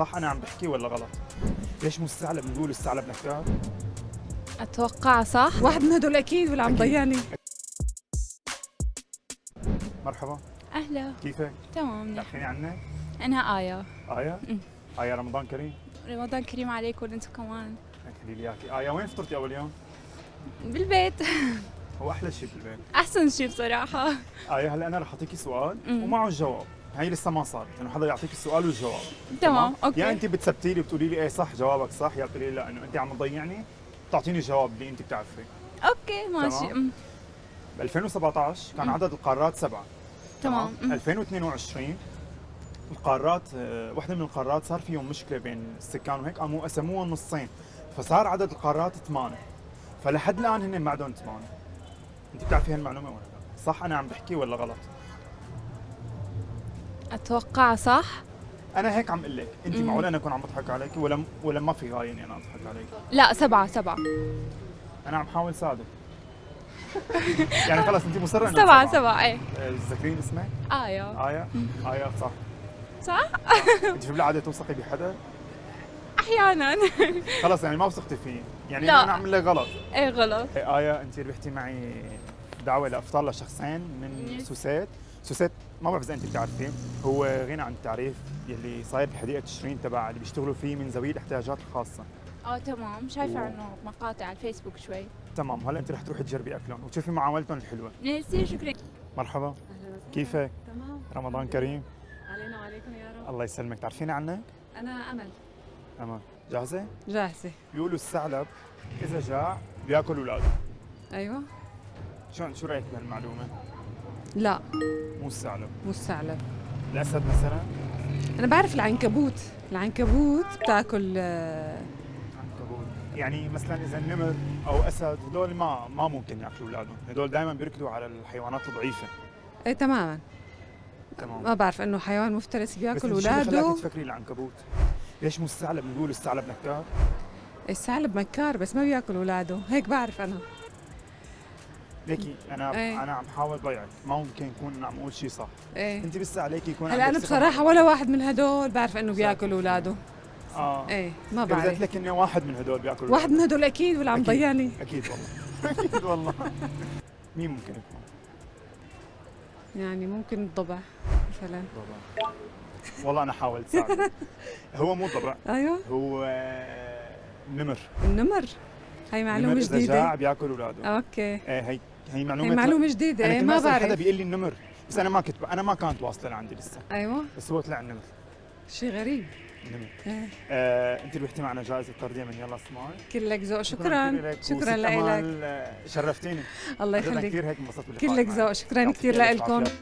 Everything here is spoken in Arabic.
صح انا عم بحكي ولا غلط؟ ليش مو الثعلب بنقول الثعلب نكار؟ اتوقع صح. واحد من هدول اكيد ولا عم أكيد. ضيعني؟ مرحبا، اهلا. كيفك؟ تمام منيح. تعرفيني عنك؟ انا آية. آية؟ أمم. آية رمضان كريم. رمضان كريم عليكم وانتم كمان. خلي لي اياكي. آية وين فطرتي اول يوم؟ بالبيت. هو احلى شيء بالبيت. احسن شيء بصراحة. آية هلا انا رح اعطيكي سؤال أمم. ومعه الجواب، هي لسه ما صارت، انه حدا يعطيك السؤال والجواب. تمام اوكي. يا انت بتثبتي لي بتقولي لي ايه صح جوابك صح، يا بتقولي لي لا انه انت عم تضيعني، بتعطيني الجواب اللي انت بتعرفيه. اوكي ماشي. تمام. ب 2017 كان عدد القارات 7. تمام. 2022 القارات واحدة من القارات صار فيهم مشكلة بين السكان وهيك قاموا قسموها نصين، فصار عدد القارات 8. فلحد الآن هن بعدهم 8. أنت بتعرفي هالمعلومة ولا لا؟ صح أنا عم بحكي ولا غلط؟ اتوقع صح. أنا هيك عم أقول لك، أنت معقول أنا أكون عم بضحك عليك ولا ما في غاية إني أنا أضحك عليك؟ لا 7. أنا عم حاول ساعدك. يعني خلص أنت مصرة إنه 7 ايه. تذكرين اسمك؟ آية. آية؟ آية صح. صح؟ أنت في بالعادة توثقي بحدا؟ احيانا. خلص يعني ما وثقتي فيه، يعني لا. أنا عامل لك غلط. ايه غلط. آية أنت ربحتي معي دعوة لإفطار لشخصين من سوسيت. سوسيت ما بعرف إذا أنت بتعرفيه، هو غنى عن التعريف يلي صاير بحديقة تشرين تبع اللي بيشتغلوا فيه من ذوي الاحتياجات الخاصة. تمام شايفة عنه مقاطع على الفيسبوك شوي. تمام، هلا أنت رح تروحي تجربي أكلهم وتشوفي معاملتهم الحلوة. ميرسي شكرا. مرحبا، أهلا وسهلا. كيفك؟ تمام. رمضان كريم. علينا وعليكم يا رب. الله يسلمك، تعرفيني عنك؟ انا امل. تمام، جاهزة؟ جاهزه. بيقولوا الثعلب إذا جاع بياكل أولاده. ايوه. شو رأيك بهالمعلومة؟ لا مو الثعلب، مو الثعلب. الأسد مثلا؟ انا بعرف العنكبوت. العنكبوت بتاكل عنكبوت. يعني مثلا اذا النمر او اسد هدول ما ممكن ياكلوا اولادهم، هدول دائما بيركضوا على الحيوانات الضعيفه. ايه تماما. تمام. ما بعرف انه حيوان مفترس بس بياكل انت شو اللي اولاده. خلاكي تفكري العنكبوت؟ ليش مو الثعلب؟ بنقول الثعلب نكار. الثعلب مكار بس ما بياكل اولاده، هيك بعرف انا. ليكي انا ايه. انا عم حاول ضيعك، ما ممكن يكون انا عم اقول شيء صح. ايه. انت بس عليكي يكون هلا عندك انا ثقة بصراحه ولا واحد من هدول بعرف انه بياكل اولاده. ايه ما اذا قلت بعرف. لك انه واحد من هدول بياكل واحد أولاده. من هدول اكيد ولا عم أكيد. ضيعني؟ اكيد والله. اكيد والله. مين ممكن يكون؟ يعني ممكن الضبع مثلا. ضبع. والله انا حاولت ساعدك. هو مو ضبع، ايوه هو نمر. النمر. هي معلومه النمر إذا جاع جديده. بياكل اولاده. اوكي. ايه هي معلومه. هي معلومه جديده. انا ايه كل ما اسال حدا بعرف. بيقول لي النمر، بس انا ما كانت واصله لعندي لسه، ايوه بس هو طلع النمر. شيء غريب. النمر. ايه. انت ربحتي معنا جائزه طرديه من يلا سماي. كلك ذوق. كثير شكرا لك، شكرا وست لك. أمال، شرفتيني. الله عن جد يخليك. كثير هيك انبسطت باللقاء كلك معك. ذوق. شكرا يعطيك كثير ألف لكم. عافية.